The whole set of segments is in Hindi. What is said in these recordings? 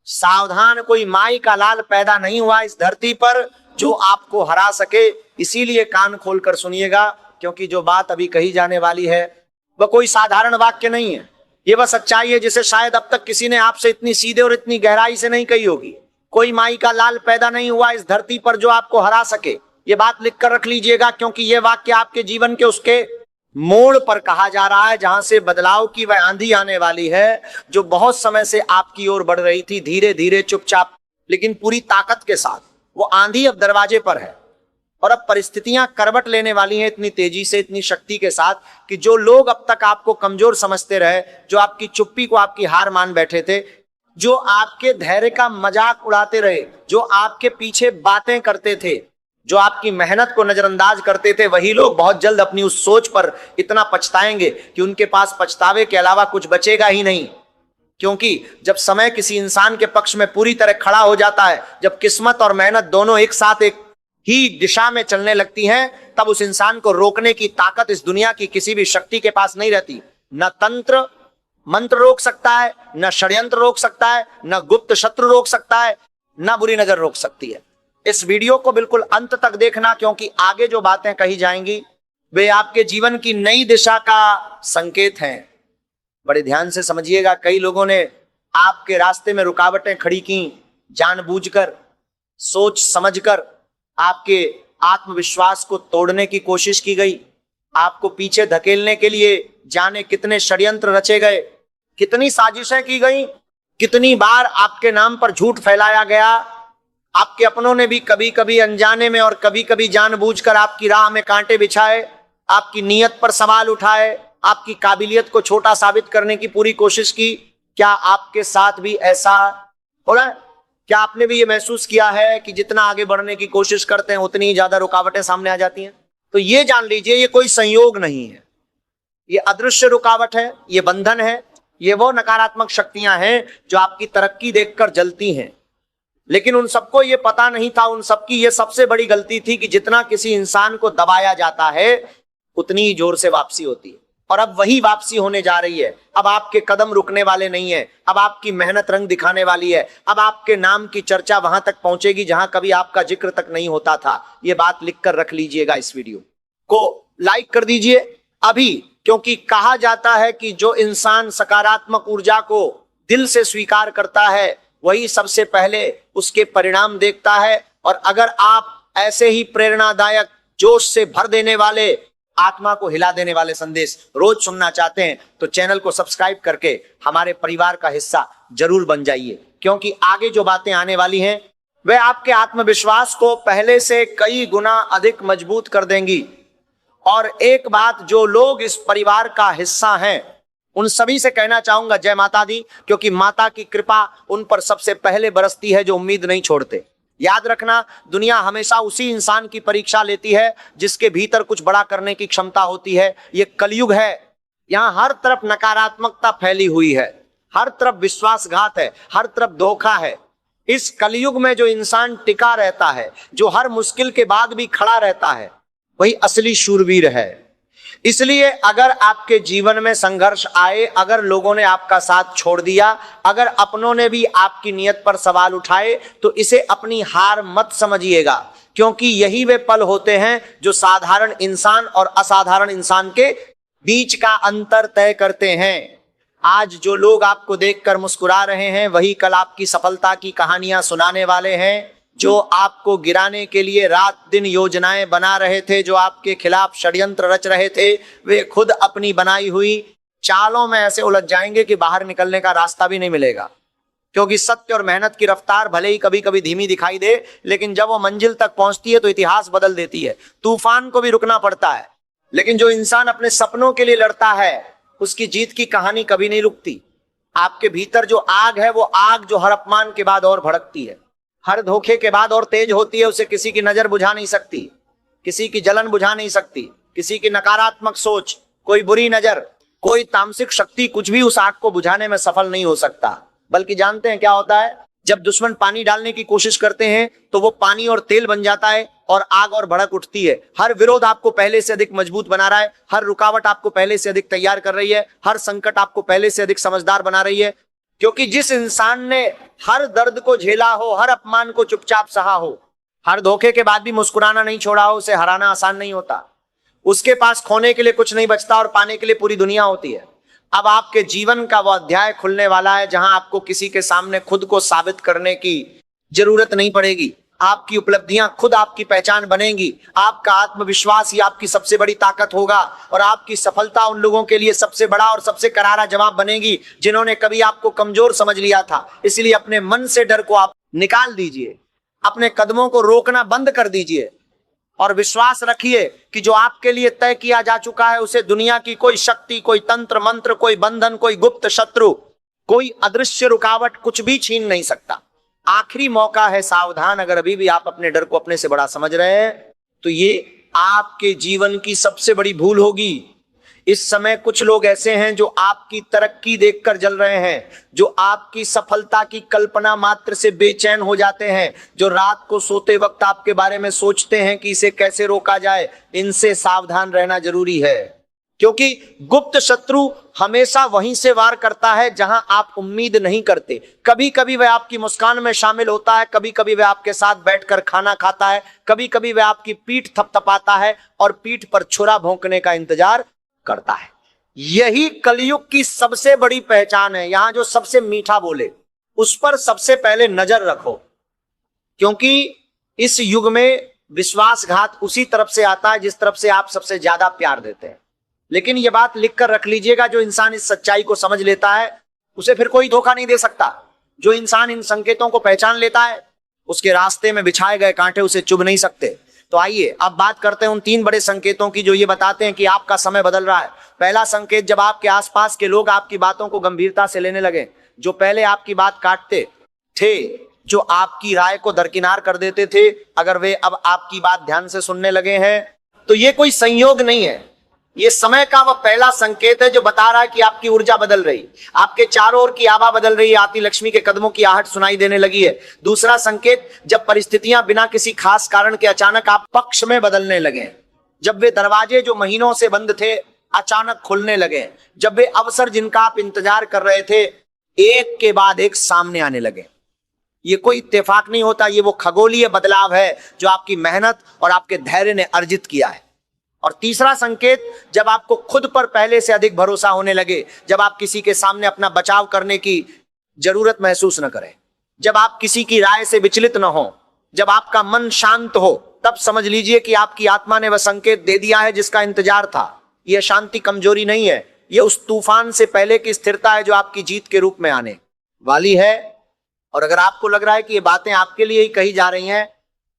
सावधान, कोई माई का लाल पैदा नहीं हुआ इस धरती पर जो आपको हरा सके। इसीलिए कान खोलकर सुनिएगा, क्योंकि जो बात अभी कही जाने वाली है वह कोई साधारण वाक्य नहीं है। ये वह सच्चाई है जिसे शायद अब तक किसी ने आपसे इतनी सीधे और इतनी गहराई से नहीं कही होगी। कोई माई का लाल पैदा नहीं हुआ इस धरती पर जो आपको हरा सके। ये बात लिखकर रख लीजिएगा, क्योंकि यह वाक्य आपके जीवन के उसके मोड़ पर कहा जा रहा है, जहां से बदलाव की वह आंधी आने वाली है जो बहुत समय से आपकी ओर बढ़ रही थी, धीरे धीरे, चुपचाप, लेकिन पूरी ताकत के साथ। वो आंधी अब दरवाजे पर है और अब परिस्थितियां करवट लेने वाली हैं इतनी तेजी से, इतनी शक्ति के साथ कि जो लोग अब तक आपको कमजोर समझते रहे, जो आपकी चुप्पी को आपकी हार मान बैठे थे, जो आपके धैर्य का मजाक उड़ाते रहे, जो आपके पीछे बातें करते थे, जो आपकी मेहनत को नजरअंदाज करते थे, वही लोग बहुत जल्द अपनी उस सोच पर इतना पछताएंगे कि उनके पास पछतावे के अलावा कुछ बचेगा ही नहीं। क्योंकि जब समय किसी इंसान के पक्ष में पूरी तरह खड़ा हो जाता है, जब किस्मत और मेहनत दोनों एक साथ एक ही दिशा में चलने लगती हैं, तब उस इंसान को रोकने की ताकत इस दुनिया की किसी भी शक्ति के पास नहीं रहती। न तंत्र मंत्र रोक सकता है, न षड्यंत्र रोक सकता है, न गुप्त शत्रु रोक सकता है, न बुरी नजर रोक सकती है। इस वीडियो को बिल्कुल अंत तक देखना, क्योंकि आगे जो बातें कही जाएंगी वे आपके जीवन की नई दिशा का संकेत हैं। बड़े ध्यान से समझिएगा। कई लोगों ने आपके रास्ते में रुकावटें खड़ी की, जानबूझकर, सोच समझकर आपके आत्मविश्वास को तोड़ने की कोशिश की गई। आपको पीछे धकेलने के लिए जाने कितने षड्यंत्र रचे गए, कितनी साजिशें की गई, कितनी बार आपके नाम पर झूठ फैलाया गया। आपके अपनों ने भी कभी कभी अनजाने में और कभी कभी जानबूझकर आपकी राह में कांटे बिछाए, आपकी नीयत पर सवाल उठाए, आपकी काबिलियत को छोटा साबित करने की पूरी कोशिश की। क्या आपके साथ भी ऐसा हो रहा है? क्या आपने भी ये महसूस किया है कि जितना आगे बढ़ने की कोशिश करते हैं उतनी ही ज्यादा रुकावटें सामने आ जाती हैं? तो ये जान लीजिए, ये कोई संयोग नहीं है, ये अदृश्य रुकावट है, ये बंधन है, ये वो नकारात्मक शक्तियां हैं जो आपकी तरक्की देखकर जलती हैं। लेकिन उन सबको ये पता नहीं था, उन सबकी ये सबसे बड़ी गलती थी कि जितना किसी इंसान को दबाया जाता है उतनी ही जोर से वापसी होती है। और अब वही वापसी होने जा रही है। अब आपके कदम रुकने वाले नहीं है, अब आपकी मेहनत रंग दिखाने वाली है। अब आपके नाम की चर्चा वहां तक पहुंचेगी जहां कभी आपका जिक्र तक नहीं होता था। ये बात लिखकर रख लीजिएगा। इस वीडियो को लाइक कर दीजिए अभी, क्योंकि कहा जाता है कि जो इंसान सकारात्मक ऊर्जा को दिल से स्वीकार करता है वही सबसे पहले उसके परिणाम देखता है। और अगर आप ऐसे ही प्रेरणादायक, जोश से भर देने वाले, आत्मा को हिला देने वाले संदेश रोज सुनना चाहते हैं तो चैनल को सब्सक्राइब करके हमारे परिवार का हिस्सा जरूर बन जाइए, क्योंकि आगे जो बातें आने वाली हैं वे आपके आत्मविश्वास को पहले से कई गुना अधिक मजबूत कर देंगी। और एक बात, जो लोग इस परिवार का हिस्सा हैं उन सभी से कहना चाहूंगा, जय माता दी, क्योंकि माता की कृपा उन पर सबसे पहले बरसती है जो उम्मीद नहीं छोड़ते। याद रखना, दुनिया हमेशा उसी इंसान की परीक्षा लेती है जिसके भीतर कुछ बड़ा करने की क्षमता होती है। ये कलयुग है, यहाँ हर तरफ नकारात्मकता फैली हुई है, हर तरफ विश्वासघात है, हर तरफ धोखा है। इस कलयुग में जो इंसान टिका रहता है, जो हर मुश्किल के बाद भी खड़ा रहता है, वही असली शूरवीर है। इसलिए अगर आपके जीवन में संघर्ष आए, अगर लोगों ने आपका साथ छोड़ दिया, अगर अपनों ने भी आपकी नीयत पर सवाल उठाए, तो इसे अपनी हार मत समझिएगा, क्योंकि यही वे पल होते हैं जो साधारण इंसान और असाधारण इंसान के बीच का अंतर तय करते हैं। आज जो लोग आपको देखकर मुस्कुरा रहे हैं वही कल आपकी सफलता की कहानियां सुनाने वाले हैं। जो आपको गिराने के लिए रात दिन योजनाएं बना रहे थे, जो आपके खिलाफ षड्यंत्र रच रहे थे, वे खुद अपनी बनाई हुई चालों में ऐसे उलझ जाएंगे कि बाहर निकलने का रास्ता भी नहीं मिलेगा। क्योंकि सत्य और मेहनत की रफ्तार भले ही कभी कभी धीमी दिखाई दे, लेकिन जब वो मंजिल तक पहुंचती है तो इतिहास बदल देती है। तूफान को भी रुकना पड़ता है, लेकिन जो इंसान अपने सपनों के लिए लड़ता है उसकी जीत की कहानी कभी नहीं रुकती। आपके भीतर जो आग है, वो आग जो हर अपमान के बाद और भड़कती है, हर धोखे के बाद और तेज होती है, उसे किसी की नजर बुझा नहीं सकती, किसी की जलन बुझा नहीं सकती, किसी की नकारात्मक सोच, कोई बुरी नजर, कोई तामसिक शक्ति, कुछ भी उस आग को बुझाने में सफल नहीं हो सकता। बल्कि जानते हैं क्या होता है? जब दुश्मन पानी डालने की कोशिश करते हैं तो वो पानी और तेल बन जाता है और आग और भड़क उठती है। हर विरोध आपको पहले से अधिक मजबूत बना रहा है, हर रुकावट आपको पहले से अधिक तैयार कर रही है, हर संकट आपको पहले से अधिक समझदार बना रही है। क्योंकि जिस इंसान ने हर दर्द को झेला हो, हर अपमान को चुपचाप सहा हो, हर धोखे के बाद भी मुस्कुराना नहीं छोड़ा हो, उसे हराना आसान नहीं होता। उसके पास खोने के लिए कुछ नहीं बचता और पाने के लिए पूरी दुनिया होती है। अब आपके जीवन का वह अध्याय खुलने वाला है जहां आपको किसी के सामने खुद को साबित करने की जरूरत नहीं पड़ेगी। आपकी उपलब्धियां खुद आपकी पहचान बनेंगी। आपका आत्मविश्वास ही आपकी सबसे बड़ी ताकत होगा और आपकी सफलता उन लोगों के लिए सबसे बड़ा और सबसे करारा जवाब बनेगी जिन्होंने कभी आपको कमजोर समझ लिया था। इसलिए अपने मन से डर को आप निकाल दीजिए, अपने कदमों को रोकना बंद कर दीजिए और विश्वास रखिए कि जो आपके लिए तय किया जा चुका है उसे दुनिया की कोई शक्ति, कोई तंत्र मंत्र, कोई बंधन, कोई गुप्त शत्रु, कोई अदृश्य रुकावट कुछ भी छीन नहीं सकता। आखिरी मौका है, सावधान। अगर अभी भी आप अपने डर को अपने से बड़ा समझ रहे हैं तो ये आपके जीवन की सबसे बड़ी भूल होगी। इस समय कुछ लोग ऐसे हैं जो आपकी तरक्की देखकर जल रहे हैं, जो आपकी सफलता की कल्पना मात्र से बेचैन हो जाते हैं, जो रात को सोते वक्त आपके बारे में सोचते हैं कि इसे कैसे रोका जाए। इनसे सावधान रहना जरूरी है, क्योंकि गुप्त शत्रु हमेशा वहीं से वार करता है जहां आप उम्मीद नहीं करते। कभी कभी वह आपकी मुस्कान में शामिल होता है, कभी कभी वह आपके साथ बैठकर खाना खाता है, कभी कभी वह आपकी पीठ थपथपाता है और पीठ पर छुरा भोंकने का इंतजार करता है। यही कलयुग की सबसे बड़ी पहचान है। यहां जो सबसे मीठा बोले उस पर सबसे पहले नजर रखो, क्योंकि इस युग में विश्वासघात उसी तरफ से आता है जिस तरफ से आप सबसे ज्यादा प्यार देते हैं। लेकिन यह बात लिखकर रख लीजिएगा, जो इंसान इस सच्चाई को समझ लेता है उसे फिर कोई धोखा नहीं दे सकता। जो इंसान इन संकेतों को पहचान लेता है उसके रास्ते में बिछाए गए कांटे उसे चुभ नहीं सकते। तो आइए अब बात करते हैं उन 3 बड़े संकेतों की जो ये बताते हैं कि आपका समय बदल रहा है। पहला संकेत, जब आपके आसपास के लोग आपकी बातों को गंभीरता से लेने लगे। जो पहले आपकी बात काटते थे, जो आपकी राय को दरकिनार कर देते थे, अगर वे अब आपकी बात ध्यान से सुनने लगे हैं तो ये कोई संयोग नहीं है, ये समय का वह पहला संकेत है जो बता रहा है कि आपकी ऊर्जा बदल रही, आपके चारों ओर की आभा बदल रही है, आती लक्ष्मी के कदमों की आहट सुनाई देने लगी है। दूसरा संकेत, जब परिस्थितियां बिना किसी खास कारण के अचानक आप पक्ष में बदलने लगे, जब वे दरवाजे जो महीनों से बंद थे अचानक खुलने लगे, जब वे अवसर जिनका आप इंतजार कर रहे थे एक के बाद एक सामने आने लगे। ये कोई इत्तेफाक नहीं होता, ये वो खगोलीय बदलाव है जो आपकी मेहनत और आपके धैर्य ने अर्जित किया है। और तीसरा संकेत, जब आपको खुद पर पहले से अधिक भरोसा होने लगे, जब आप किसी के सामने अपना बचाव करने की जरूरत महसूस न करें, जब आप किसी की राय से विचलित न हो, जब आपका मन शांत हो, तब समझ लीजिए कि आपकी आत्मा ने वह संकेत दे दिया है जिसका इंतजार था। यह शांति कमजोरी नहीं है, यह उस तूफान से पहले की स्थिरता है जो आपकी जीत के रूप में आने वाली है। और अगर आपको लग रहा है कि ये बातें आपके लिए ही कही जा रही हैं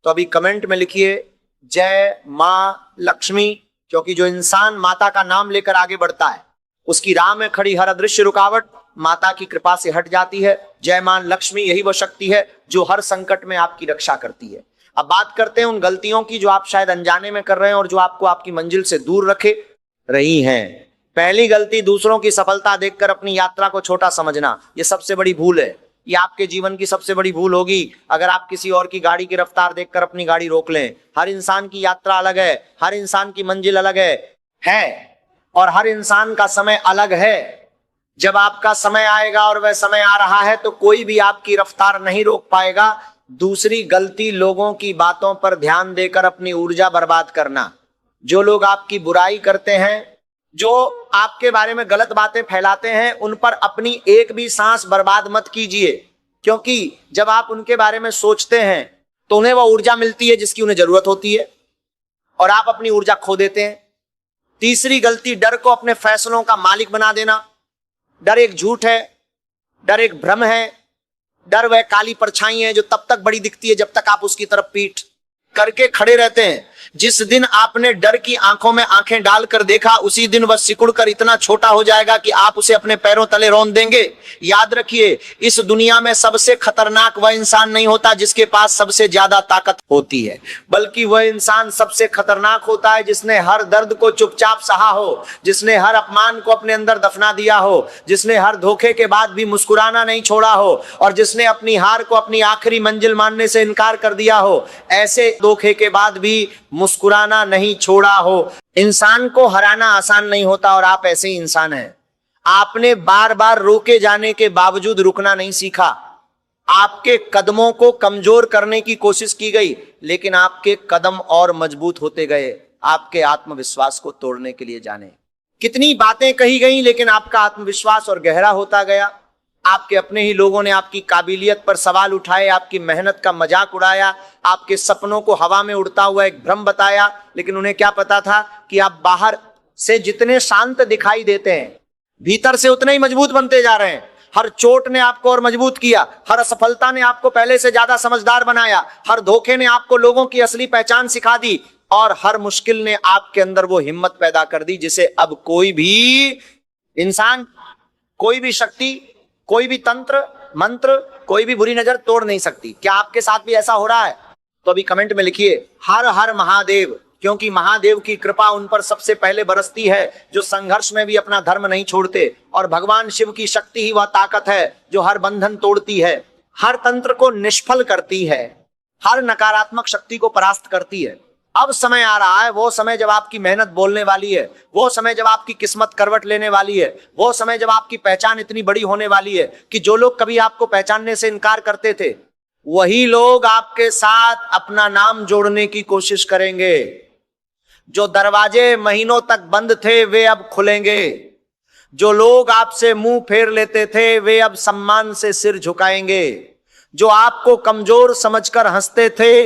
तो अभी कमेंट में लिखिए जय मां लक्ष्मी, क्योंकि जो इंसान माता का नाम लेकर आगे बढ़ता है उसकी राह में खड़ी हर अदृश्य रुकावट माता की कृपा से हट जाती है। जय मां लक्ष्मी यही वो शक्ति है जो हर संकट में आपकी रक्षा करती है। अब बात करते हैं उन गलतियों की जो आप शायद अनजाने में कर रहे हैं और जो आपको आपकी मंजिल से दूर रखे रही हैं। पहली गलती, दूसरों की सफलता देखकर अपनी यात्रा को छोटा समझना। यह सबसे बड़ी भूल है, ये आपके जीवन की सबसे बड़ी भूल होगी अगर आप किसी और की गाड़ी की रफ्तार देखकर अपनी गाड़ी रोक लें। हर इंसान की यात्रा अलग है, हर इंसान की मंजिल अलग है और हर इंसान का समय अलग है। जब आपका समय आएगा और वह समय आ रहा है तो कोई भी आपकी रफ्तार नहीं रोक पाएगा। दूसरी गलती, लोगों की बातों पर ध्यान देकर अपनी ऊर्जा बर्बाद करना। जो लोग आपकी बुराई करते हैं, जो आपके बारे में गलत बातें फैलाते हैं, उन पर अपनी एक भी सांस बर्बाद मत कीजिए, क्योंकि जब आप उनके बारे में सोचते हैं तो उन्हें वह ऊर्जा मिलती है जिसकी उन्हें जरूरत होती है और आप अपनी ऊर्जा खो देते हैं। तीसरी गलती, डर को अपने फैसलों का मालिक बना देना। डर एक झूठ है, डर एक भ्रम है, डर वह काली परछाई है जो तब तक बड़ी दिखती है जब तक आप उसकी तरफ पीठ करके खड़े रहते हैं। जिस दिन आपने डर की आंखों में आंखें डालकर देखा उसी दिन वह सिकुड़कर इतना छोटा हो जाएगा कि आप उसे अपने पैरों तले रौंद देंगे। याद रखिए, इस दुनिया में सबसे खतरनाक वह इंसान नहीं होता जिसके पास सबसे ज्यादा ताकत होती है, बल्कि वह इंसान सबसे खतरनाक होता है जिसने हर दर्द को चुपचाप सहा हो, जिसने हर अपमान को अपने अंदर दफना दिया हो, जिसने हर धोखे के बाद भी मुस्कुराना नहीं छोड़ा हो और जिसने अपनी हार को अपनी आखिरी मंजिल मानने से इनकार कर दिया हो। ऐसे धोखे के बाद भी मुस्कुराना नहीं छोड़ा हो। इंसान को हराना आसान नहीं होता और आप ऐसे ही इंसान हैं। आपने बार बार रोके जाने के बावजूद रुकना नहीं सीखा। आपके कदमों को कमजोर करने की कोशिश की गई, लेकिन आपके कदम और मजबूत होते गए, आपके आत्मविश्वास को तोड़ने के लिए जाने। कितनी बातें कही गई, लेकिन आपका आत्मविश्वास और गहरा होता गया। आपके अपने ही लोगों ने आपकी काबिलियत पर सवाल उठाए, आपकी मेहनत का मजाक उड़ाया, आपके सपनों को हवा में उड़ता हुआ एक भ्रम बताया, लेकिन उन्हें क्या पता था कि आप बाहर से जितने शांत दिखाई देते हैं, भीतर से उतने ही मजबूत बनते जा रहे हैं। हर चोट ने आपको और मजबूत किया, हर असफलता ने आपको पहले से ज्यादा समझदार बनाया, हर धोखे ने आपको लोगों की असली पहचान सिखा दी, और हर मुश्किल ने आपके अंदर वो हिम्मत पैदा कर दी जिसे अब कोई भी इंसान, कोई भी शक्ति, कोई भी तंत्र मंत्र, कोई भी बुरी नजर तोड़ नहीं सकती। क्या आपके साथ भी ऐसा हो रहा है? तो अभी कमेंट में लिखिए हर हर महादेव, क्योंकि महादेव की कृपा उन पर सबसे पहले बरसती है जो संघर्ष में भी अपना धर्म नहीं छोड़ते, और भगवान शिव की शक्ति ही वह ताकत है जो हर बंधन तोड़ती है, हर तंत्र को निष्फल करती है, हर नकारात्मक शक्ति को परास्त करती है। अब समय आ रहा है, वो समय जब आपकी मेहनत बोलने वाली है, वो समय जब आपकी किस्मत करवट लेने वाली है, वो समय जब आपकी पहचान इतनी बड़ी होने वाली है कि जो लोग कभी आपको पहचानने से इनकार करते थे, वही लोग आपके साथ अपना नाम जोड़ने की कोशिश करेंगे। जो दरवाजे महीनों तक बंद थे वे अब खुलेंगे। जो लोग आपसे मुंह फेर लेते थे वे अब सम्मान से सिर झुकाएंगे। जो आपको कमजोर समझकर हंसते थे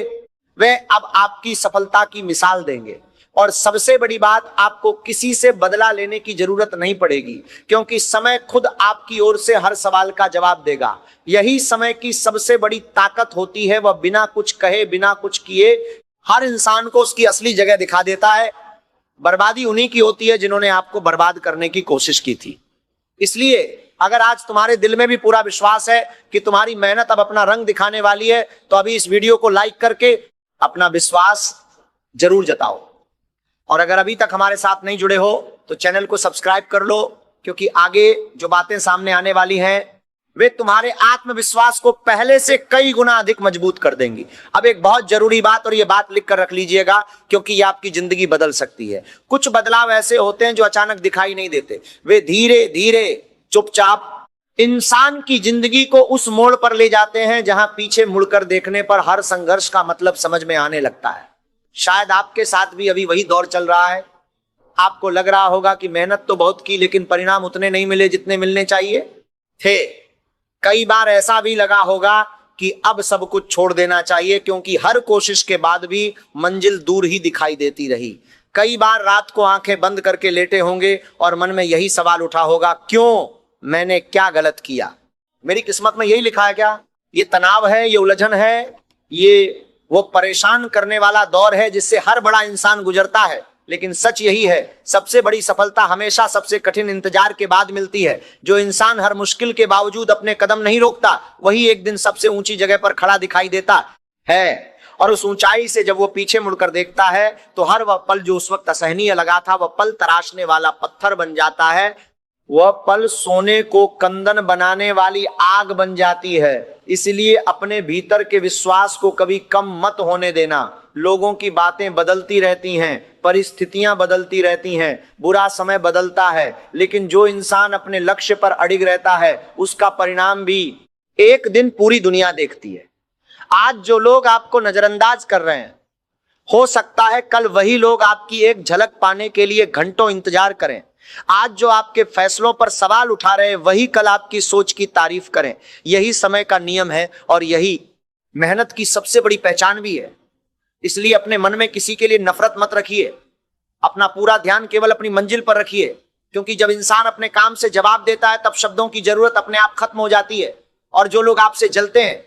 वे अब आपकी सफलता की मिसाल देंगे। और सबसे बड़ी बात, आपको किसी से बदला लेने की जरूरत नहीं पड़ेगी, क्योंकि समय खुद आपकी ओर से हर सवाल का जवाब देगा। यही समय की सबसे बड़ी ताकत होती है, वह बिना कुछ कहे, बिना कुछ किए हर इंसान को उसकी असली जगह दिखा देता है। बर्बादी उन्हीं की होती है जिन्होंने आपको बर्बाद करने की कोशिश की थी। इसलिए अगर आज तुम्हारे दिल में भी पूरा विश्वास है कि तुम्हारी मेहनत अब अपना रंग दिखाने वाली है, तो अभी इस वीडियो को लाइक करके अपना विश्वास जरूर जताओ। और अगर अभी तक हमारे साथ नहीं जुड़े हो तो चैनल को सब्सक्राइब कर लो, क्योंकि आगे जो बातें सामने आने वाली हैं वे तुम्हारे आत्मविश्वास को पहले से कई गुना अधिक मजबूत कर देंगी। अब एक बहुत जरूरी बात, और ये बात लिख कर रख लीजिएगा, क्योंकि ये आपकी जिंदगी बदल सकती है। कुछ बदलाव ऐसे होते हैं जो अचानक दिखाई नहीं देते, वे धीरे धीरे चुपचाप इंसान की जिंदगी को उस मोड़ पर ले जाते हैं जहां पीछे मुड़कर देखने पर हर संघर्ष का मतलब समझ में आने लगता है। शायद आपके साथ भी अभी वही दौर चल रहा है। आपको लग रहा होगा कि मेहनत तो बहुत की, लेकिन परिणाम उतने नहीं मिले जितने मिलने चाहिए थे। कई बार ऐसा भी लगा होगा कि अब सब कुछ छोड़ देना चाहिए, क्योंकि हर कोशिश के बाद भी मंजिल दूर ही दिखाई देती रही। कई बार रात को आंखें बंद करके लेटे होंगे और मन में यही सवाल उठा होगा, क्यों, मैंने क्या गलत किया, मेरी किस्मत में यही लिखा है क्या? ये तनाव है, ये उलझन है, ये वो परेशान करने वाला दौर है जिससे हर बड़ा इंसान गुजरता है। लेकिन सच यही है, सबसे बड़ी सफलता हमेशा सबसे कठिन इंतजार के बाद मिलती है। जो इंसान हर मुश्किल के बावजूद अपने कदम नहीं रोकता, वही एक दिन सबसे ऊंची जगह पर खड़ा दिखाई देता है। और उस ऊंचाई से जब वो पीछे मुड़कर देखता है तो हर वह पल जो उस वक्त असहनीय लगा था, वह पल तराशने वाला पत्थर बन जाता है। वह पल सोने को कंदन बनाने वाली आग बन जाती है। इसलिए अपने भीतर के विश्वास को कभी कम मत होने देना। लोगों की बातें बदलती रहती हैं, परिस्थितियां बदलती रहती हैं, बुरा समय बदलता है, लेकिन जो इंसान अपने लक्ष्य पर अडिग रहता है उसका परिणाम भी एक दिन पूरी दुनिया देखती है। आज जो लोग आपको नजरअंदाज कर रहे हैं, हो सकता है कल वही लोग आपकी एक झलक पाने के लिए घंटों इंतजार करें। आज जो आपके फैसलों पर सवाल उठा रहे हैं, वही कल आपकी सोच की तारीफ करें। यही समय का नियम है और यही मेहनत की सबसे बड़ी पहचान भी है। इसलिए अपने मन में किसी के लिए नफरत मत रखिए, अपना पूरा ध्यान केवल अपनी मंजिल पर रखिए, क्योंकि जब इंसान अपने काम से जवाब देता है तब शब्दों की जरूरत अपने आप खत्म हो जाती है। और जो लोग आपसे जलते हैं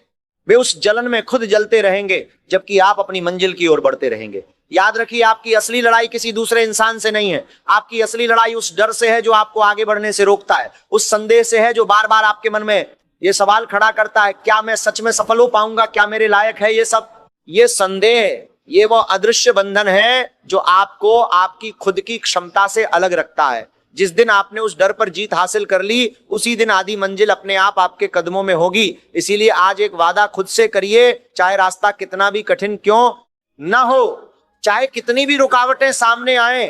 वे उस जलन में खुद जलते रहेंगे, जबकि आप अपनी मंजिल की ओर बढ़ते रहेंगे। याद रखिए, आपकी असली लड़ाई किसी दूसरे इंसान से नहीं है। आपकी असली लड़ाई उस डर से है जो आपको आगे बढ़ने से रोकता है, उस संदेह से है जो बार बार आपके मन में ये सवाल खड़ा करता है, क्या मैं सच में सफल हो पाऊंगा, क्या मेरे लायक है ये सब। ये संदेह, ये वो अदृश्य बंधन है जो आपको आपकी खुद की क्षमता से अलग रखता है। जिस दिन आपने उस डर पर जीत हासिल कर ली, उसी दिन आधी मंजिल अपने आप आपके कदमों में होगी। इसीलिए आज एक वादा खुद से करिए, चाहे रास्ता कितना भी कठिन क्यों न हो, चाहे कितनी भी रुकावटें सामने आए,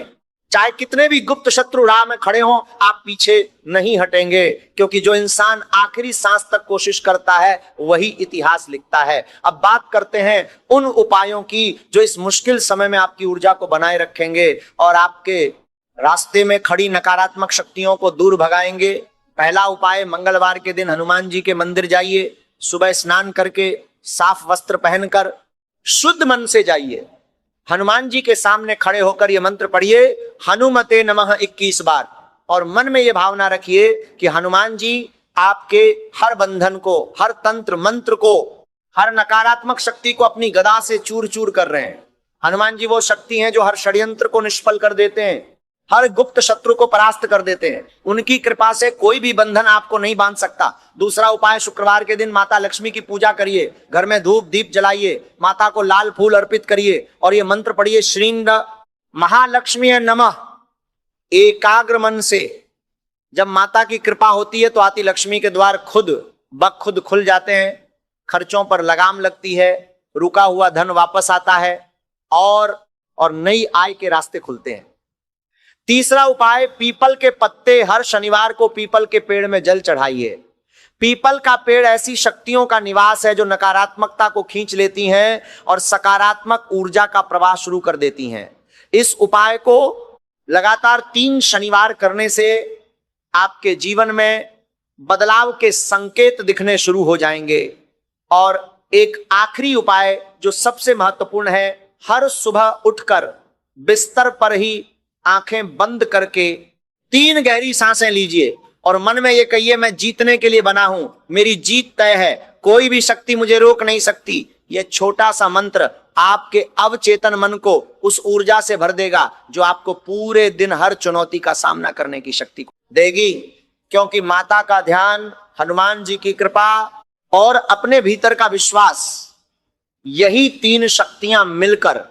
चाहे कितने भी गुप्त शत्रु राह में खड़े हों, आप पीछे नहीं हटेंगे, क्योंकि जो इंसान आखिरी सांस तक कोशिश करता है वही इतिहास लिखता है। अब बात करते हैं उन उपायों की जो इस मुश्किल समय में आपकी ऊर्जा को बनाए रखेंगे और आपके रास्ते में खड़ी नकारात्मक शक्तियों को दूर भगाएंगे। पहला उपाय, मंगलवार के दिन हनुमान जी के मंदिर जाइए, सुबह स्नान करके साफ वस्त्र पहनकर शुद्ध मन से जाइए, हनुमान जी के सामने खड़े होकर यह मंत्र पढ़िए, हनुमते नमः 21 बार, और मन में यह भावना रखिए कि हनुमान जी आपके हर बंधन को, हर तंत्र मंत्र को, हर नकारात्मक शक्ति को अपनी गदा से चूर चूर कर रहे हैं। हनुमान जी वो शक्ति हैं जो हर षड्यंत्र को निष्फल कर देते हैं, हर गुप्त शत्रु को परास्त कर देते हैं। उनकी कृपा से कोई भी बंधन आपको नहीं बांध सकता। दूसरा उपाय, शुक्रवार के दिन माता लक्ष्मी की पूजा करिए, घर में धूप दीप जलाइए, माता को लाल फूल अर्पित करिए और ये मंत्र पढ़िए, श्रीं महालक्ष्मी नमः। एकाग्र मन से जब माता की कृपा होती है तो आती लक्ष्मी के द्वार खुद ब खुद खुल जाते हैं, खर्चों पर लगाम लगती है, रुका हुआ धन वापस आता है और नई आय के रास्ते खुलते हैं। तीसरा उपाय, पीपल के पत्ते, हर शनिवार को पीपल के पेड़ में जल चढ़ाइए। पीपल का पेड़ ऐसी शक्तियों का निवास है जो नकारात्मकता को खींच लेती हैं और सकारात्मक ऊर्जा का प्रवाह शुरू कर देती हैं। इस उपाय को लगातार 3 शनिवार करने से आपके जीवन में बदलाव के संकेत दिखने शुरू हो जाएंगे। और एक आखिरी उपाय जो सबसे महत्वपूर्ण है, हर सुबह उठकर बिस्तर पर ही आंखें बंद करके 3 गहरी सांसें लीजिए और मन में ये कहिए, मैं जीतने के लिए बना हूं, मेरी जीत तय है, कोई भी शक्ति मुझे रोक नहीं सकती। यह छोटा सा मंत्र आपके अवचेतन मन को उस ऊर्जा से भर देगा जो आपको पूरे दिन हर चुनौती का सामना करने की शक्ति को देगी। क्योंकि माता का ध्यान, हनुमान जी की कृपा और अपने भीतर का विश्वास, यही 3 शक्तियां मिलकर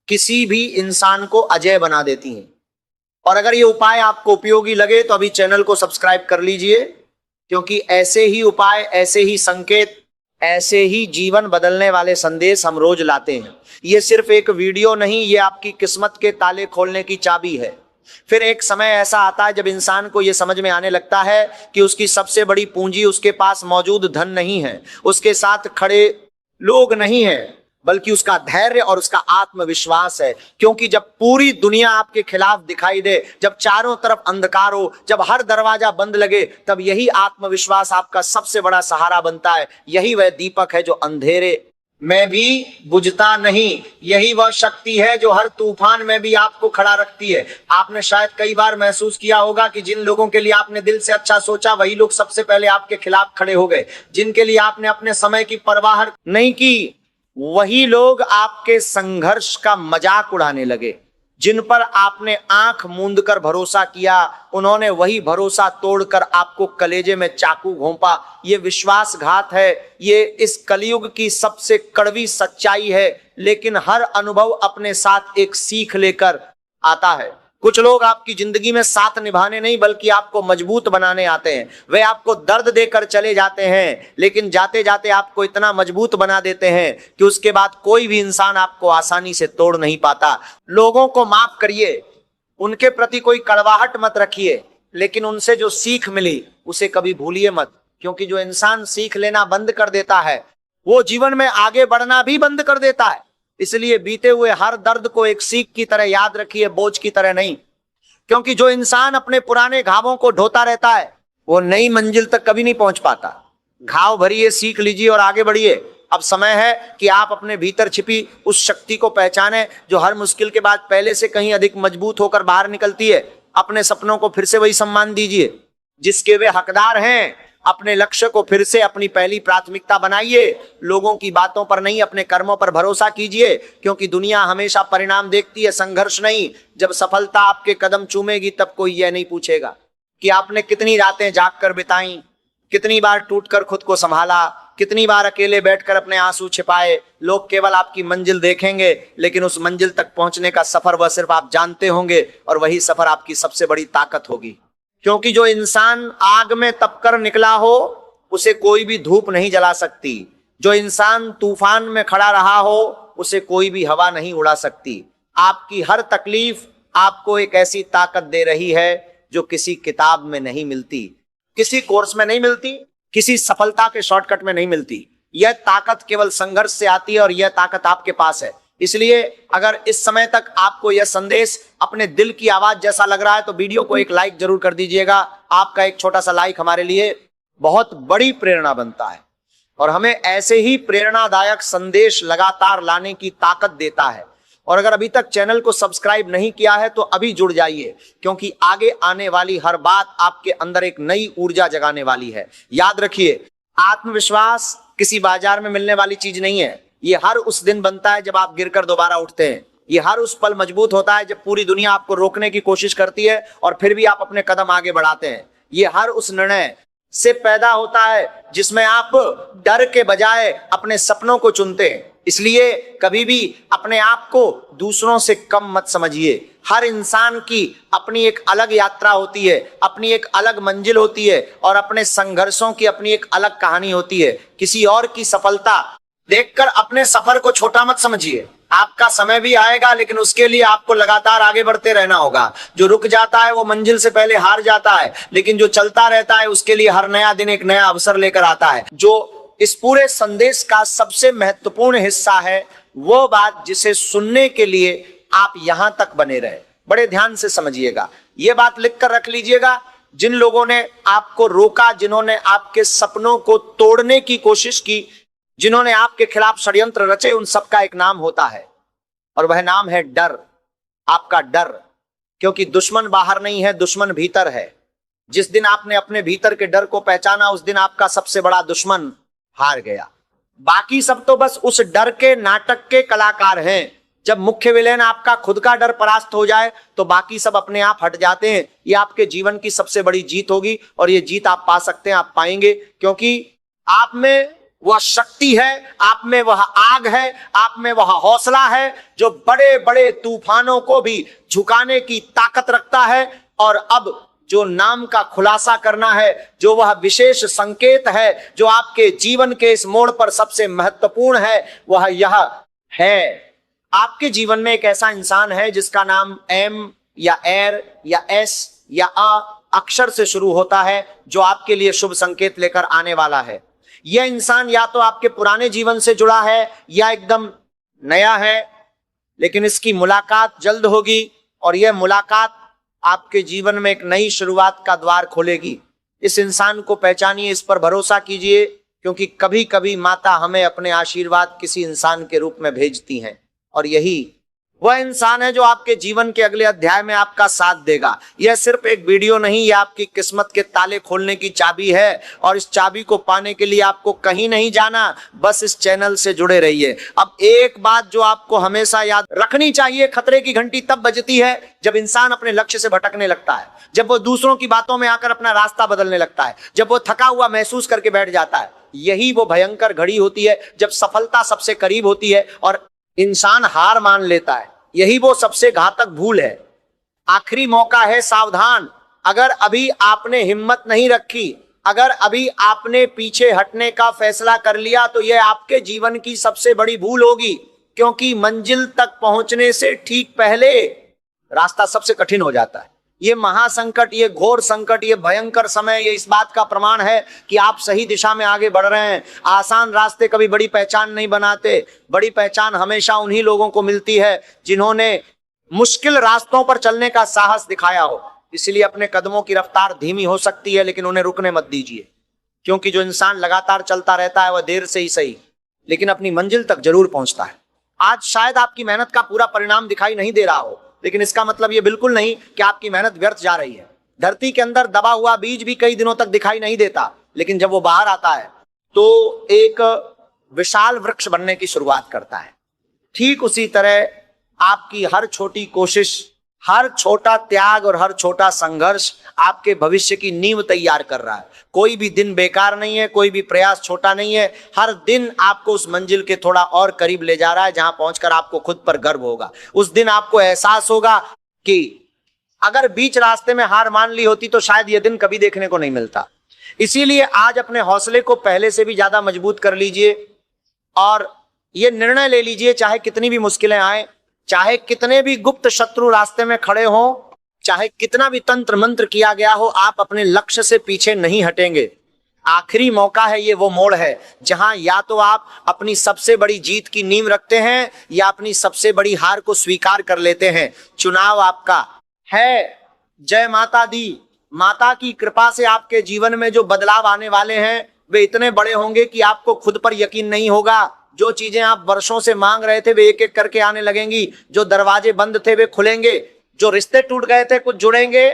किसी भी इंसान को अजय बना देती हैं। और अगर ये उपाय आपको उपयोगी लगे तो अभी चैनल को सब्सक्राइब कर लीजिए, क्योंकि ऐसे ही उपाय, ऐसे ही संकेत, ऐसे ही जीवन बदलने वाले संदेश हम रोज लाते हैं। ये सिर्फ एक वीडियो नहीं, ये आपकी किस्मत के ताले खोलने की चाबी है। फिर एक समय ऐसा आता है जब इंसान को यह समझ में आने लगता है कि उसकी सबसे बड़ी पूंजी उसके पास मौजूद धन नहीं है, उसके साथ खड़े लोग नहीं है, बल्कि उसका धैर्य और उसका आत्मविश्वास है। क्योंकि जब पूरी दुनिया आपके खिलाफ दिखाई दे, जब चारों तरफ अंधकार हो, जब हर दरवाजा बंद लगे, तब यही आत्मविश्वास आपका सबसे बड़ा सहारा बनता है। यही वह दीपक है जो अंधेरे में भी बुझता नहीं, यही वह शक्ति है जो हर तूफान में भी आपको खड़ा रखती है। आपने शायद कई बार महसूस किया होगा कि जिन लोगों के लिए आपने दिल से अच्छा सोचा, वही लोग सबसे पहले आपके खिलाफ खड़े हो गए। जिनके लिए आपने अपने समय की परवाह नहीं की, वही लोग आपके संघर्ष का मजाक उड़ाने लगे। जिन पर आपने आंख मूंद कर भरोसा किया, उन्होंने वही भरोसा तोड़कर आपको कलेजे में चाकू घोंपा। ये विश्वासघात है, ये इस कलयुग की सबसे कड़वी सच्चाई है। लेकिन हर अनुभव अपने साथ एक सीख लेकर आता है। कुछ लोग आपकी जिंदगी में साथ निभाने नहीं बल्कि आपको मजबूत बनाने आते हैं। वे आपको दर्द देकर चले जाते हैं, लेकिन जाते जाते आपको इतना मजबूत बना देते हैं कि उसके बाद कोई भी इंसान आपको आसानी से तोड़ नहीं पाता। लोगों को माफ करिए, उनके प्रति कोई कड़वाहट मत रखिए, लेकिन उनसे जो सीख मिली उसे कभी भूलिए मत। क्योंकि जो इंसान सीख लेना बंद कर देता है, वो जीवन में आगे बढ़ना भी बंद कर देता है। इसलिए बीते हुए हर दर्द को एक सीख की तरह याद रखिए, बोझ की तरह नहीं। क्योंकि जो इंसान अपने पुराने घावों को ढोता रहता है, वो नई मंजिल तक कभी नहीं पहुंच पाता। घाव भरिए, सीख लीजिए और आगे बढ़िए। अब समय है कि आप अपने भीतर छिपी उस शक्ति को पहचानें जो हर मुश्किल के बाद पहले से कहीं अधिक मजबूत होकर बाहर निकलती है। अपने सपनों को फिर से वही सम्मान दीजिए जिसके वे हकदार हैं। अपने लक्ष्य को फिर से अपनी पहली प्राथमिकता बनाइए। लोगों की बातों पर नहीं, अपने कर्मों पर भरोसा कीजिए, क्योंकि दुनिया हमेशा परिणाम देखती है, संघर्ष नहीं। जब सफलता आपके कदम चूमेगी तब कोई यह नहीं पूछेगा कि आपने कितनी रातें जागकर बिताई, कितनी बार टूटकर खुद को संभाला, कितनी बार अकेले बैठकर अपने आंसू छिपाए। लोग केवल आपकी मंजिल देखेंगे, लेकिन उस मंजिल तक पहुंचने का सफर वह सिर्फ आप जानते होंगे, और वही सफर आपकी सबसे बड़ी ताकत होगी। क्योंकि जो इंसान आग में तपकर निकला हो, उसे कोई भी धूप नहीं जला सकती। जो इंसान तूफान में खड़ा रहा हो, उसे कोई भी हवा नहीं उड़ा सकती। आपकी हर तकलीफ, आपको एक ऐसी ताकत दे रही है जो किसी किताब में नहीं मिलती, किसी कोर्स में नहीं मिलती, किसी सफलता के शॉर्टकट में नहीं मिलती। यह ताकत केवल संघर्ष से आती है और यह ताकत आपके पास है। इसलिए अगर इस समय तक आपको यह संदेश अपने दिल की आवाज जैसा लग रहा है तो वीडियो को एक लाइक जरूर कर दीजिएगा। आपका एक छोटा सा लाइक हमारे लिए बहुत बड़ी प्रेरणा बनता है और हमें ऐसे ही प्रेरणादायक संदेश लगातार लाने की ताकत देता है। और अगर अभी तक चैनल को सब्सक्राइब नहीं किया है तो अभी जुड़ जाइए, क्योंकि आगे आने वाली हर बात आपके अंदर एक नई ऊर्जा जगाने वाली है। याद रखिए, आत्मविश्वास किसी बाजार में मिलने वाली चीज नहीं है। ये हर उस दिन बनता है जब आप गिरकर दोबारा उठते हैं। ये हर उस पल मजबूत होता है जब पूरी दुनिया आपको रोकने की कोशिश करती है और फिर भी आप अपने कदम आगे बढ़ाते हैं। ये हर उस निर्णय से पैदा होता है जिसमें आप डर के बजाय अपने सपनों को चुनते हैं। इसलिए कभी भी अपने आप को दूसरों से कम मत समझिए। हर इंसान की अपनी एक अलग यात्रा होती है, अपनी एक अलग मंजिल होती है और अपने संघर्षों की अपनी एक अलग कहानी होती है। किसी और की सफलता देखकर अपने सफर को छोटा मत समझिए। आपका समय भी आएगा, लेकिन उसके लिए आपको लगातार आगे बढ़ते रहना होगा। जो रुक जाता है वो मंजिल से पहले हार जाता है, लेकिन जो चलता रहता है उसके लिए हर नया दिन एक नया अवसर लेकर आता है। जो इस पूरे संदेश का सबसे महत्वपूर्ण हिस्सा है वो बात जिसे सुनने के लिए आप यहां तक बने रहे। बड़े ध्यान से समझिएगा, ये बात लिख कर रख लीजिएगा। जिन लोगों ने आपको रोका, जिन्होंने आपके सपनों को तोड़ने की कोशिश की, जिन्होंने आपके खिलाफ षड्यंत्र रचे, उन सबका एक नाम होता है और वह नाम है डर। आपका डर, क्योंकि दुश्मन बाहर नहीं है, दुश्मन भीतर है। जिस दिन आपने अपने भीतर के डर को पहचाना उस दिन आपका सबसे बड़ा दुश्मन हार गया। बाकी सब तो बस उस डर के नाटक के कलाकार हैं। जब मुख्य विलेन आपका खुद का डर परास्त हो जाए तो बाकी सब अपने आप हट जाते हैं। ये आपके जीवन की सबसे बड़ी जीत होगी और ये जीत आप पा सकते हैं, आप पाएंगे, क्योंकि आप में वह शक्ति है, आप में वह आग है, आप में वह हौसला है जो बड़े बड़े तूफानों को भी झुकाने की ताकत रखता है। और अब जो नाम का खुलासा करना है, जो वह विशेष संकेत है जो आपके जीवन के इस मोड़ पर सबसे महत्वपूर्ण है, वह यह है। आपके जीवन में एक ऐसा इंसान है जिसका नाम एम या एर या एस या अ अक्षर से शुरू होता है, जो आपके लिए शुभ संकेत लेकर आने वाला है। यह इंसान या तो आपके पुराने जीवन से जुड़ा है या एकदम नया है, लेकिन इसकी मुलाकात जल्द होगी और यह मुलाकात आपके जीवन में एक नई शुरुआत का द्वार खोलेगी। इस इंसान को पहचानिए, इस पर भरोसा कीजिए, क्योंकि कभी कभी माता हमें अपने आशीर्वाद किसी इंसान के रूप में भेजती हैं और यही वह इंसान है जो आपके जीवन के अगले अध्याय में आपका साथ देगा। यह सिर्फ एक वीडियो नहीं, यह आपकी किस्मत के ताले खोलने की चाबी है और इस चाबी को पाने के लिए आपको कहीं नहीं जाना, बस इस चैनल से जुड़े रहिए। अब एक बात जो आपको हमेशा याद रखनी चाहिए, खतरे की घंटी तब बजती है जब इंसान अपने लक्ष्य से भटकने लगता है, जब वो दूसरों की बातों में आकर अपना रास्ता बदलने लगता है, जब वो थका हुआ महसूस करके बैठ जाता है। यही वो भयंकर घड़ी होती है जब सफलता सबसे करीब होती है और इंसान हार मान लेता है। यही वो सबसे घातक भूल है। आखिरी मौका है, सावधान। अगर अभी आपने हिम्मत नहीं रखी, अगर अभी आपने पीछे हटने का फैसला कर लिया तो यह आपके जीवन की सबसे बड़ी भूल होगी, क्योंकि मंजिल तक पहुंचने से ठीक पहले रास्ता सबसे कठिन हो जाता है। ये महासंकट, ये घोर संकट, ये भयंकर समय, ये इस बात का प्रमाण है कि आप सही दिशा में आगे बढ़ रहे हैं। आसान रास्ते कभी बड़ी पहचान नहीं बनाते। बड़ी पहचान हमेशा उन्हीं लोगों को मिलती है जिन्होंने मुश्किल रास्तों पर चलने का साहस दिखाया हो। इसलिए अपने कदमों की रफ्तार धीमी हो सकती है, लेकिन उन्हें रुकने मत दीजिए, क्योंकि जो इंसान लगातार चलता रहता है वह देर से ही सही लेकिन अपनी मंजिल तक जरूर पहुंचता है। आज शायद आपकी मेहनत का पूरा परिणाम दिखाई नहीं दे रहा हो, लेकिन इसका मतलब यह बिल्कुल नहीं कि आपकी मेहनत व्यर्थ जा रही है। धरती के अंदर दबा हुआ बीज भी कई दिनों तक दिखाई नहीं देता, लेकिन जब वो बाहर आता है तो एक विशाल वृक्ष बनने की शुरुआत करता है। ठीक उसी तरह आपकी हर छोटी कोशिश, हर छोटा त्याग और हर छोटा संघर्ष आपके भविष्य की नींव तैयार कर रहा है। कोई भी दिन बेकार नहीं है, कोई भी प्रयास छोटा नहीं है। हर दिन आपको उस मंजिल के थोड़ा और करीब ले जा रहा है जहां पहुंचकर आपको खुद पर गर्व होगा। उस दिन आपको एहसास होगा कि अगर बीच रास्ते में हार मान ली होती तो शायद यह दिन कभी देखने को नहीं मिलता। इसीलिए आज अपने हौसले को पहले से भी ज्यादा मजबूत कर लीजिए और यह निर्णय ले लीजिए, चाहे कितनी भी मुश्किलें आए, चाहे कितने भी गुप्त शत्रु रास्ते में खड़े हों, चाहे कितना भी तंत्र मंत्र किया गया हो, आप अपने लक्ष्य से पीछे नहीं हटेंगे। आखिरी मौका है, ये वो मोड़ है जहां या तो आप अपनी सबसे बड़ी जीत की नींव रखते हैं या अपनी सबसे बड़ी हार को स्वीकार कर लेते हैं। चुनाव आपका है। जय माता दी। माता की कृपा से आपके जीवन में जो बदलाव आने वाले हैं वे इतने बड़े होंगे कि आपको खुद पर यकीन नहीं होगा। जो चीजें आप वर्षों से मांग रहे थे वे एक एक करके आने लगेंगी। जो दरवाजे बंद थे वे खुलेंगे, जो रिश्ते टूट गए थे कुछ जुड़ेंगे,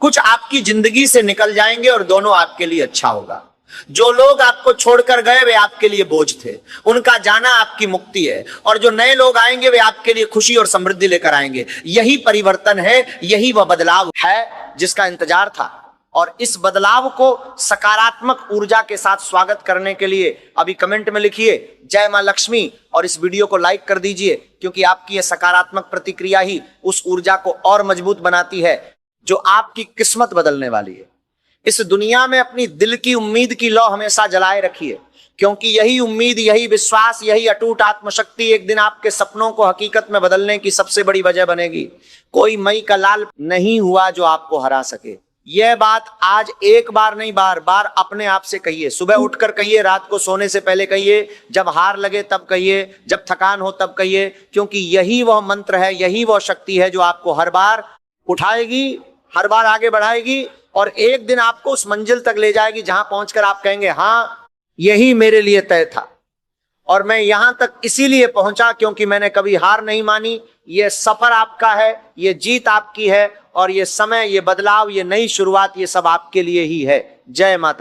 कुछ आपकी जिंदगी से निकल जाएंगे और दोनों आपके लिए अच्छा होगा। जो लोग आपको छोड़कर गए वे आपके लिए बोझ थे, उनका जाना आपकी मुक्ति है, और जो नए लोग आएंगे वे आपके लिए खुशी और समृद्धि लेकर आएंगे। यही परिवर्तन है, यही वह बदलाव है जिसका इंतजार था। और इस बदलाव को सकारात्मक ऊर्जा के साथ स्वागत करने के लिए अभी कमेंट में लिखिए जय मां लक्ष्मी और इस वीडियो को लाइक कर दीजिए, क्योंकि आपकी यह सकारात्मक प्रतिक्रिया ही उस ऊर्जा को और मजबूत बनाती है जो आपकी किस्मत बदलने वाली है। इस दुनिया में अपनी दिल की उम्मीद की लौ हमेशा जलाए रखिए, क्योंकि यही उम्मीद, यही विश्वास, यही अटूट आत्मशक्ति एक दिन आपके सपनों को हकीकत में बदलने की सबसे बड़ी वजह बनेगी। कोई मई का लाल नहीं हुआ जो आपको हरा सके। यह बात आज एक बार नहीं, बार बार अपने आप से कहिए। सुबह उठकर कहिए, रात को सोने से पहले कहिए, जब हार लगे तब कहिए, जब थकान हो तब कहिए, क्योंकि यही वह मंत्र है, यही वह शक्ति है जो आपको हर बार उठाएगी, हर बार आगे बढ़ाएगी और एक दिन आपको उस मंजिल तक ले जाएगी जहां पहुंचकर आप कहेंगे हाँ यही मेरे लिए तय था और मैं यहां तक इसीलिए पहुंचा क्योंकि मैंने कभी हार नहीं मानी। ये सफर आपका है, ये जीत आपकी है और ये समय, ये बदलाव, ये नई शुरुआत, ये सब आपके लिए ही है। जय माता।